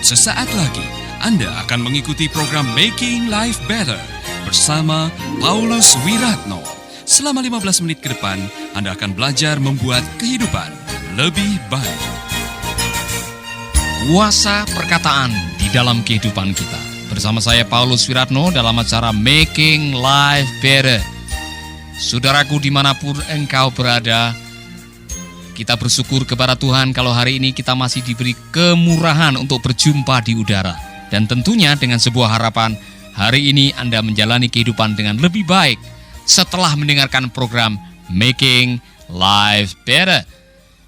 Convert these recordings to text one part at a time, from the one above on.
Sesaat lagi Anda akan mengikuti program Making Life Better bersama Paulus Wiratno. Selama 15 menit ke depan, Anda akan belajar membuat kehidupan lebih baik. Kuasa perkataan di dalam kehidupan kita. Bersama saya Paulus Wiratno dalam acara Making Life Better. Saudaraku dimanapun engkau berada, kita bersyukur kepada Tuhan kalau hari ini kita masih diberi kemurahan untuk berjumpa di udara. Dan tentunya dengan sebuah harapan, hari ini Anda menjalani kehidupan dengan lebih baik setelah mendengarkan program Making Life Better.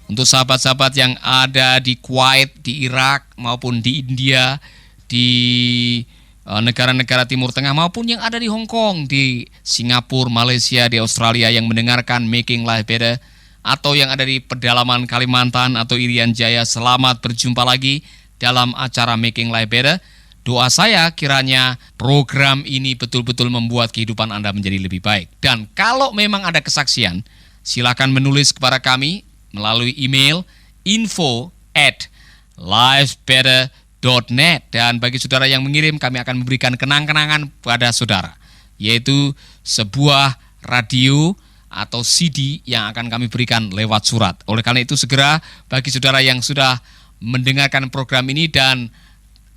Untuk sahabat-sahabat yang ada di Kuwait, di Irak, maupun di India, di negara-negara Timur Tengah, maupun yang ada di Hong Kong, di Singapura, Malaysia, di Australia yang mendengarkan Making Life Better, atau yang ada di pedalaman Kalimantan atau Irian Jaya, selamat berjumpa lagi dalam acara Making Life Better. Doa saya kiranya program ini betul-betul membuat kehidupan Anda menjadi lebih baik. Dan kalau memang ada kesaksian, silakan menulis kepada kami melalui email info@lifebetter.net. Dan bagi saudara yang mengirim, kami akan memberikan kenang-kenangan pada saudara, yaitu sebuah radio atau CD yang akan kami berikan lewat surat. Oleh karena itu segera bagi saudara yang sudah mendengarkan program ini dan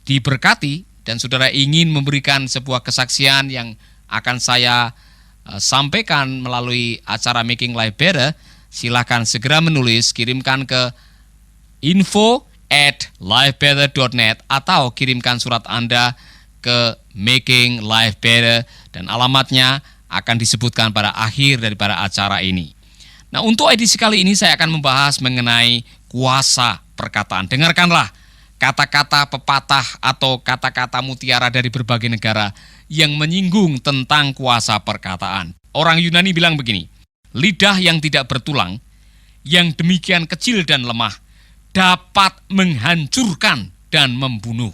diberkati, dan saudara ingin memberikan sebuah kesaksian yang akan saya sampaikan melalui acara Making Life Better, silakan segera menulis, kirimkan ke info@lifebetter.net atau kirimkan surat Anda ke Making Life Better, dan alamatnya akan disebutkan pada akhir daripada acara ini. Nah, untuk edisi kali ini saya akan membahas mengenai kuasa perkataan. Dengarkanlah kata-kata pepatah atau kata-kata mutiara dari berbagai negara yang menyinggung tentang kuasa perkataan. Orang Yunani bilang begini, lidah yang tidak bertulang, yang demikian kecil dan lemah, dapat menghancurkan dan membunuh.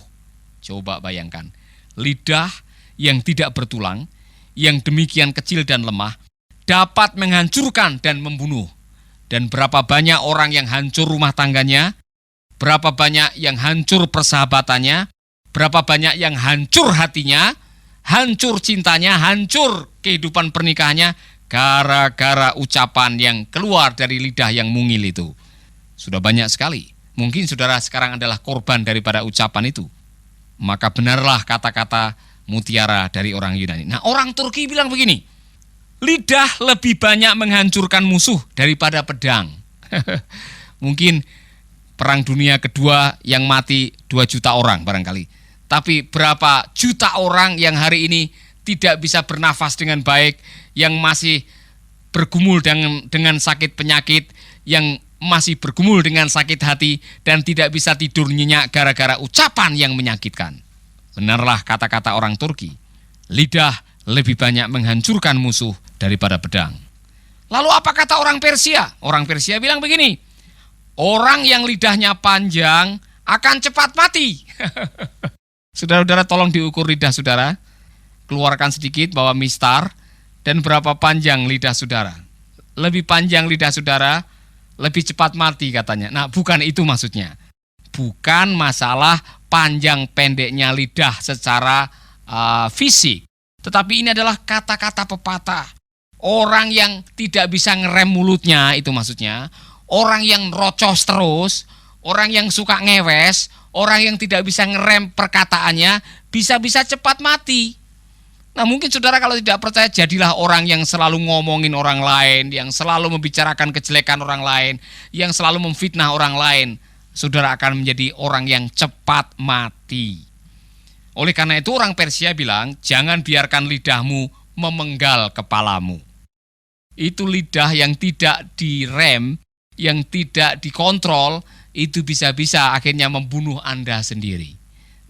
Coba bayangkan, lidah yang tidak bertulang, yang demikian kecil dan lemah, dapat menghancurkan dan membunuh. Dan berapa banyak orang yang hancur rumah tangganya, berapa banyak yang hancur persahabatannya, berapa banyak yang hancur hatinya, hancur cintanya, hancur kehidupan pernikahannya, gara-gara ucapan yang keluar dari lidah yang mungil itu. Sudah banyak sekali. Mungkin saudara sekarang adalah korban daripada ucapan itu. Maka benarlah kata-kata mutiara dari orang Yunani. Nah, orang Turki bilang begini, lidah lebih banyak menghancurkan musuh daripada pedang. Mungkin Perang Dunia Kedua yang mati 2 juta orang barangkali. Tapi berapa juta orang yang hari ini tidak bisa bernafas dengan baik, yang masih bergumul dengan sakit penyakit, yang masih bergumul dengan sakit hati, dan tidak bisa tidur nyenyak gara-gara ucapan yang menyakitkan. Benarlah kata-kata orang Turki, lidah lebih banyak menghancurkan musuh daripada pedang. Lalu apa kata orang Persia? Orang Persia bilang begini, orang yang lidahnya panjang akan cepat mati. Saudara-saudara, tolong diukur lidah saudara, keluarkan sedikit, bawa mistar, dan berapa panjang lidah saudara. Lebih panjang lidah saudara, lebih cepat mati katanya. Nah, bukan itu maksudnya. Bukan masalah panjang pendeknya lidah secara fisik. Tetapi ini adalah kata-kata pepatah. Orang yang tidak bisa ngerem mulutnya, itu maksudnya. Orang yang rocos terus, orang yang suka ngewes, orang yang tidak bisa ngerem perkataannya, bisa-bisa cepat mati. Nah, mungkin saudara kalau tidak percaya, jadilah orang yang selalu ngomongin orang lain, yang selalu membicarakan kejelekan orang lain, yang selalu memfitnah orang lain. Saudara akan menjadi orang yang cepat mati. Oleh karena itu orang Persia bilang, jangan biarkan lidahmu memenggal kepalamu. Itu lidah yang tidak direm, yang tidak dikontrol, itu bisa-bisa akhirnya membunuh Anda sendiri.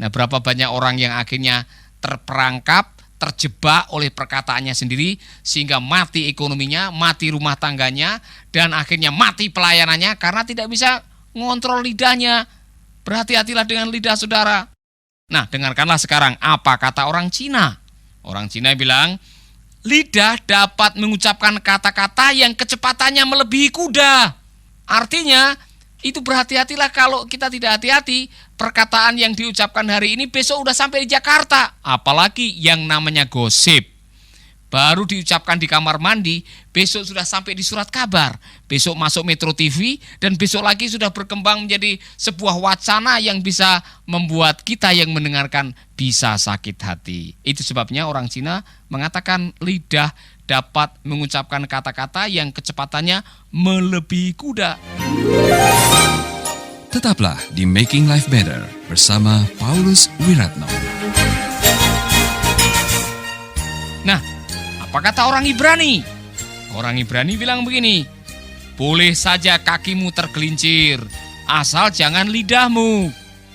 Nah, berapa banyak orang yang akhirnya terperangkap, terjebak oleh perkataannya sendiri, sehingga mati ekonominya, mati rumah tangganya, dan akhirnya mati pelayanannya karena tidak bisa ngontrol lidahnya. Berhati-hatilah dengan lidah saudara. Nah, dengarkanlah sekarang apa kata orang Cina. Orang Cina bilang, lidah dapat mengucapkan kata-kata yang kecepatannya melebihi kuda. Artinya, itu berhati-hatilah kalau kita tidak hati-hati, perkataan yang diucapkan hari ini besok udah sampai di Jakarta. Apalagi yang namanya gosip. Baru diucapkan di kamar mandi, besok sudah sampai di surat kabar, besok masuk Metro TV, dan besok lagi sudah berkembang menjadi sebuah wacana yang bisa membuat kita yang mendengarkan bisa sakit hati. Itu sebabnya orang Cina mengatakan lidah dapat mengucapkan kata-kata yang kecepatannya melebihi kuda. Tetaplah di Making Life Better bersama Paulus Wiratno. Nah, apa kata orang Ibrani? Orang Ibrani bilang begini, boleh saja kakimu tergelincir, asal jangan lidahmu.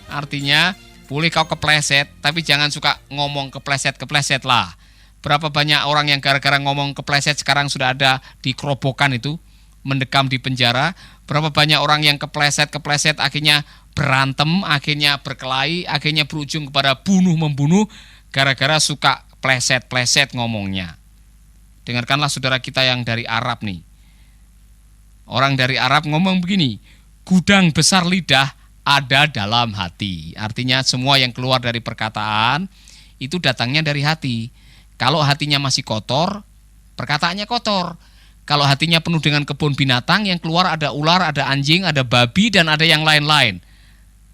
Artinya, boleh kau kepleset, tapi jangan suka ngomong kepleset-kepleset lah. Berapa banyak orang yang gara-gara ngomong kepleset sekarang sudah ada di kerobokan itu, mendekam di penjara. Berapa banyak orang yang kepleset-kepleset akhirnya berantem, akhirnya berkelahi, akhirnya berujung kepada bunuh-membunuh, gara-gara suka pleset-pleset ngomongnya. Dengarkanlah saudara kita yang dari Arab nih. Orang dari Arab ngomong begini, gudang besar lidah ada dalam hati. Artinya semua yang keluar dari perkataan itu datangnya dari hati. Kalau hatinya masih kotor, perkataannya kotor. Kalau hatinya penuh dengan kebun binatang, yang keluar ada ular, ada anjing, ada babi, dan ada yang lain-lain.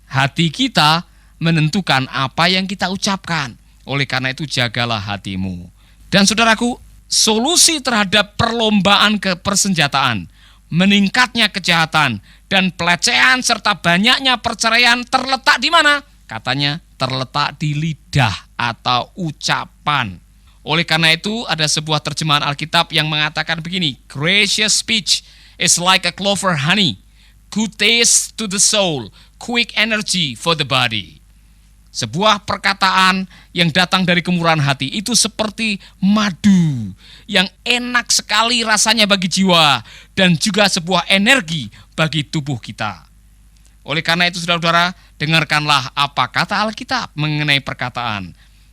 Hati kita menentukan apa yang kita ucapkan. Oleh karena itu jagalah hatimu. Dan saudaraku, solusi terhadap perlombaan persenjataan, meningkatnya kejahatan, dan pelecehan serta banyaknya perceraian terletak di mana? Katanya terletak di lidah atau ucapan. Oleh karena itu ada sebuah terjemahan Alkitab yang mengatakan begini, gracious speech is like a clover honey, good taste to the soul, quick energy for the body. Sebuah perkataan yang datang dari kemurahan hati itu seperti madu yang enak sekali rasanya bagi jiwa dan juga sebuah energi bagi tubuh kita. Oleh karena itu saudara-saudara, dengarkanlah apa kata Alkitab mengenai perkataan.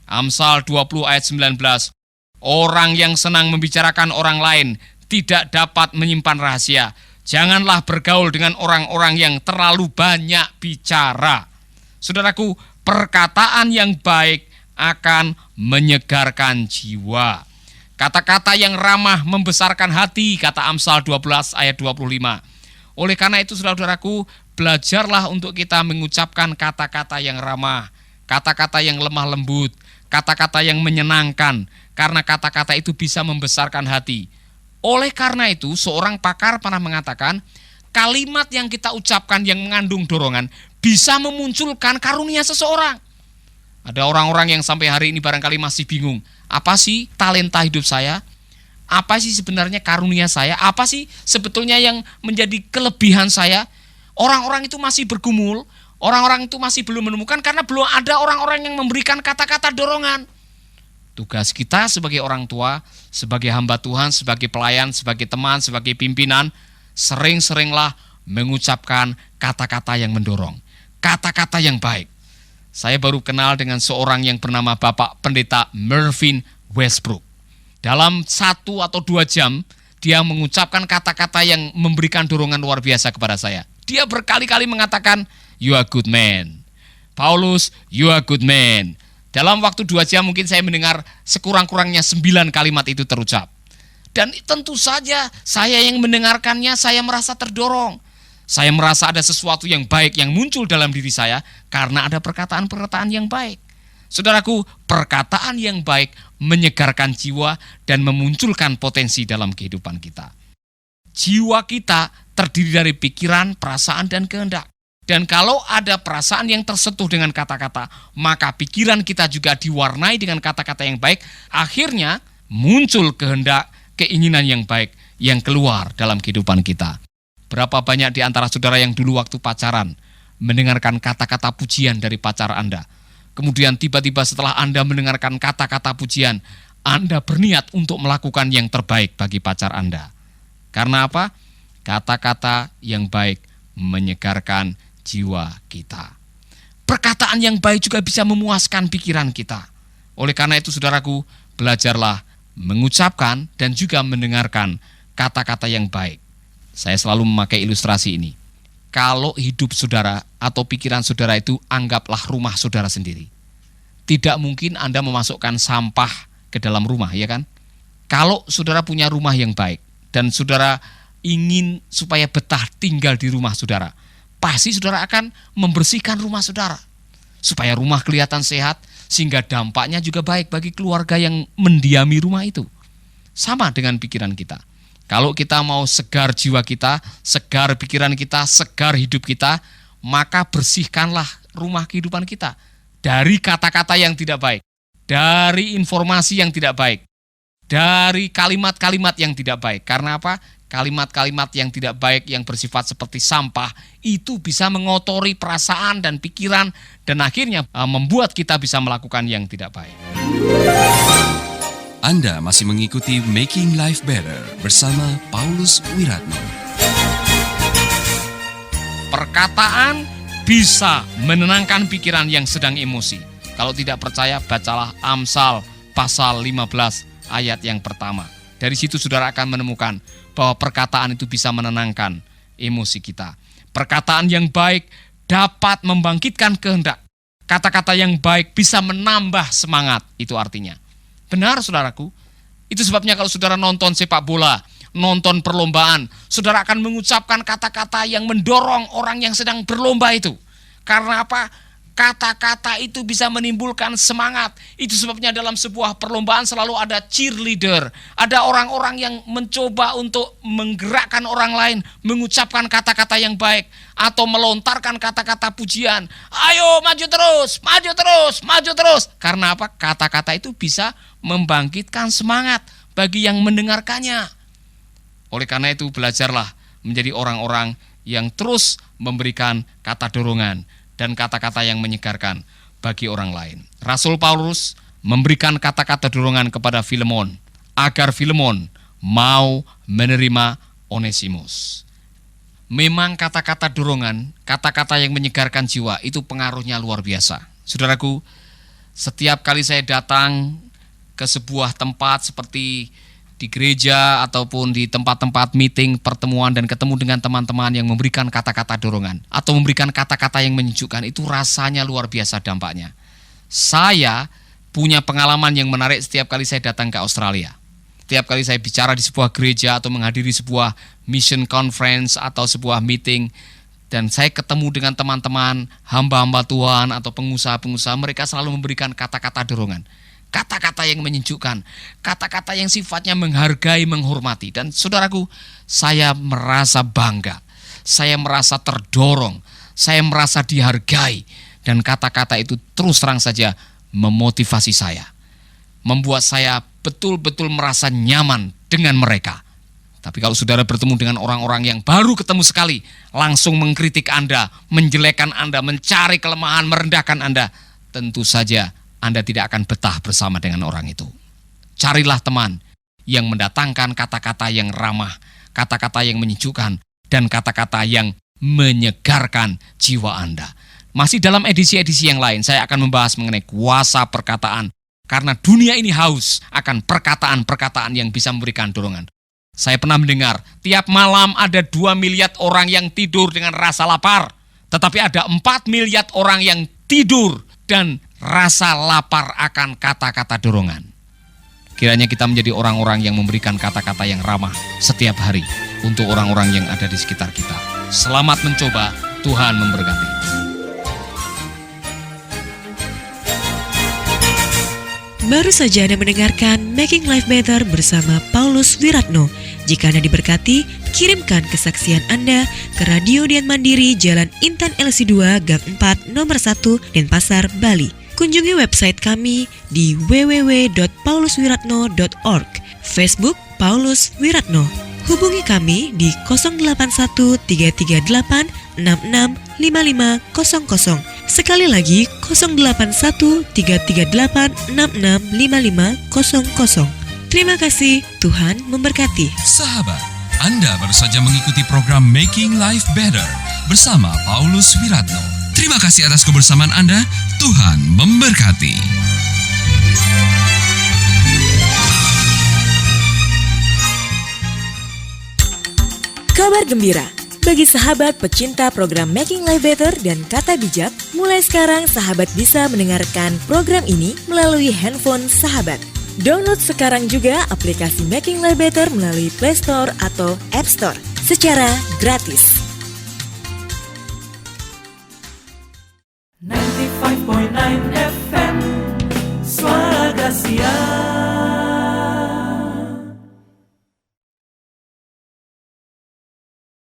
Amsal 20 ayat 19, orang yang senang membicarakan orang lain tidak dapat menyimpan rahasia. Janganlah bergaul dengan orang-orang yang terlalu banyak bicara. Saudaraku, perkataan yang baik akan menyegarkan jiwa. Kata-kata yang ramah membesarkan hati, kata Amsal 12 ayat 25. Oleh karena itu saudara-saudaraku, belajarlah untuk kita mengucapkan kata-kata yang ramah, kata-kata yang lemah lembut, kata-kata yang menyenangkan, karena kata-kata itu bisa membesarkan hati. Oleh karena itu, seorang pakar pernah mengatakan, kalimat yang kita ucapkan yang mengandung dorongan bisa memunculkan karunia seseorang. Ada orang-orang yang sampai hari ini barangkali masih bingung, apa sih talenta hidup saya? Apa sih sebenarnya karunia saya? Apa sih sebetulnya yang menjadi kelebihan saya? Orang-orang itu masih bergumul, orang-orang itu masih belum menemukan karena belum ada orang-orang yang memberikan kata-kata dorongan. Tugas kita sebagai orang tua, sebagai hamba Tuhan, sebagai pelayan, sebagai teman, sebagai pimpinan, sering-seringlah mengucapkan kata-kata yang mendorong, kata-kata yang baik. Saya baru kenal dengan seorang yang bernama Bapak Pendeta Mervyn Westbrook. Dalam 1 atau 2 jam, dia mengucapkan kata-kata yang memberikan dorongan luar biasa kepada saya. Dia berkali-kali mengatakan, you are good man. Paulus, you are good man. Dalam waktu 2 jam mungkin saya mendengar sekurang-kurangnya 9 kalimat itu terucap. Dan tentu saja saya yang mendengarkannya, saya merasa terdorong. Saya merasa ada sesuatu yang baik yang muncul dalam diri saya karena ada perkataan-perkataan yang baik. Saudaraku, perkataan yang baik menyegarkan jiwa dan memunculkan potensi dalam kehidupan kita. Jiwa kita terdiri dari pikiran, perasaan, dan kehendak. Dan kalau ada perasaan yang tersentuh dengan kata-kata, maka pikiran kita juga diwarnai dengan kata-kata yang baik. Akhirnya muncul kehendak, keinginan yang baik yang keluar dalam kehidupan kita. Berapa banyak di antara saudara yang dulu waktu pacaran mendengarkan kata-kata pujian dari pacar Anda. Kemudian tiba-tiba setelah Anda mendengarkan kata-kata pujian, Anda berniat untuk melakukan yang terbaik bagi pacar Anda. Karena apa? Kata-kata yang baik menyegarkan jiwa kita. Perkataan yang baik juga bisa memuaskan pikiran kita. Oleh karena itu saudaraku, belajarlah mengucapkan dan juga mendengarkan kata-kata yang baik. Saya selalu memakai ilustrasi ini. kalau hidup saudara atau pikiran saudara itu anggaplah rumah saudara sendiri. Tidak mungkin Anda memasukkan sampah ke dalam rumah, ya kan? Kalau saudara punya rumah yang baik dan saudara ingin supaya betah tinggal di rumah saudara, pasti saudara akan membersihkan rumah saudara supaya rumah kelihatan sehat, sehingga dampaknya juga baik bagi keluarga yang mendiami rumah itu. Sama dengan pikiran kita. Kalau kita mau segar jiwa kita, segar pikiran kita, segar hidup kita, maka bersihkanlah rumah kehidupan kita dari kata-kata yang tidak baik, dari informasi yang tidak baik, dari kalimat-kalimat yang tidak baik. Karena apa? Kalimat-kalimat yang tidak baik yang bersifat seperti sampah itu bisa mengotori perasaan dan pikiran dan akhirnya membuat kita bisa melakukan yang tidak baik. Anda masih mengikuti Making Life Better bersama Paulus Wiratno. Perkataan bisa menenangkan pikiran yang sedang emosi. Kalau tidak percaya, bacalah Amsal pasal 15 ayat yang pertama. Dari situ saudara akan menemukan bahwa perkataan itu bisa menenangkan emosi kita. Perkataan yang baik dapat membangkitkan kehendak. Kata-kata yang baik bisa menambah semangat, itu artinya. Benar saudaraku, itu sebabnya kalau saudara nonton sepak bola, nonton perlombaan, saudara akan mengucapkan kata-kata yang mendorong orang yang sedang berlomba itu. Karena apa? Kata-kata itu bisa menimbulkan semangat. Itu sebabnya dalam sebuah perlombaan selalu ada cheerleader. Ada orang-orang yang mencoba untuk menggerakkan orang lain, mengucapkan kata-kata yang baik, atau melontarkan kata-kata pujian. Ayo maju terus, maju terus, maju terus. Karena apa? Kata-kata itu bisa membangkitkan semangat bagi yang mendengarkannya. Oleh karena itu belajarlah menjadi orang-orang yang terus memberikan kata dorongan dan kata-kata yang menyegarkan bagi orang lain. Rasul Paulus memberikan kata-kata dorongan kepada Filemon agar Filemon mau menerima Onesimus. Memang kata-kata dorongan, kata-kata yang menyegarkan jiwa itu pengaruhnya luar biasa. Saudaraku, setiap kali saya datang ke sebuah tempat seperti di gereja ataupun di tempat-tempat meeting, pertemuan dan ketemu dengan teman-teman yang memberikan kata-kata dorongan atau memberikan kata-kata yang menyejukkan, itu rasanya luar biasa dampaknya. Saya punya pengalaman yang menarik setiap kali saya datang ke Australia. Setiap kali saya bicara di sebuah gereja atau menghadiri sebuah mission conference atau sebuah meeting, dan saya ketemu dengan teman-teman hamba-hamba Tuhan atau pengusaha-pengusaha, mereka selalu memberikan kata-kata dorongan. Kata-kata yang menyejukkan, kata-kata yang sifatnya menghargai, menghormati. Dan saudaraku, saya merasa bangga, saya merasa terdorong, saya merasa dihargai. Dan kata-kata itu terus terang saja memotivasi saya, membuat saya betul-betul merasa nyaman dengan mereka. Tapi kalau saudara bertemu dengan orang-orang yang baru ketemu sekali, langsung mengkritik Anda, menjelekkan Anda, mencari kelemahan, merendahkan Anda, tentu saja Anda tidak akan betah bersama dengan orang itu. Carilah teman yang mendatangkan kata-kata yang ramah, kata-kata yang menyejukkan, dan kata-kata yang menyegarkan jiwa Anda. Masih dalam edisi-edisi yang lain, saya akan membahas mengenai kuasa perkataan. Karena dunia ini haus akan perkataan-perkataan yang bisa memberikan dorongan. Saya pernah mendengar, tiap malam ada 2 miliar orang yang tidur dengan rasa lapar. Tetapi ada 4 miliar orang yang tidur dan rasa lapar akan kata-kata dorongan. Kiranya kita menjadi orang-orang yang memberikan kata-kata yang ramah setiap hari untuk orang-orang yang ada di sekitar kita. Selamat mencoba, Tuhan memberkati. Baru saja Anda mendengarkan Making Life Better bersama Paulus Wiratno. Jika Anda diberkati, kirimkan kesaksian Anda ke Radio Dian Mandiri, Jalan Intan LC2, Gang 4, Nomor 1, Denpasar, Bali. Kunjungi website kami di www.pauluswiratno.org, Facebook Paulus Wiratno. Hubungi kami di 081 338 665500. Sekali lagi 081 338 665500. Terima kasih, Tuhan memberkati. Sahabat, Anda baru saja mengikuti program Making Life Better bersama Paulus Wiratno. Terima kasih atas kebersamaan Anda. Tuhan memberkati. Kabar gembira, Bagi sahabat pecinta program Making Life Better dan Kata Bijak, mulai sekarang sahabat bisa mendengarkan program ini melalui handphone sahabat. Download sekarang juga aplikasi Making Life Better melalui Play Store atau App Store secara gratis.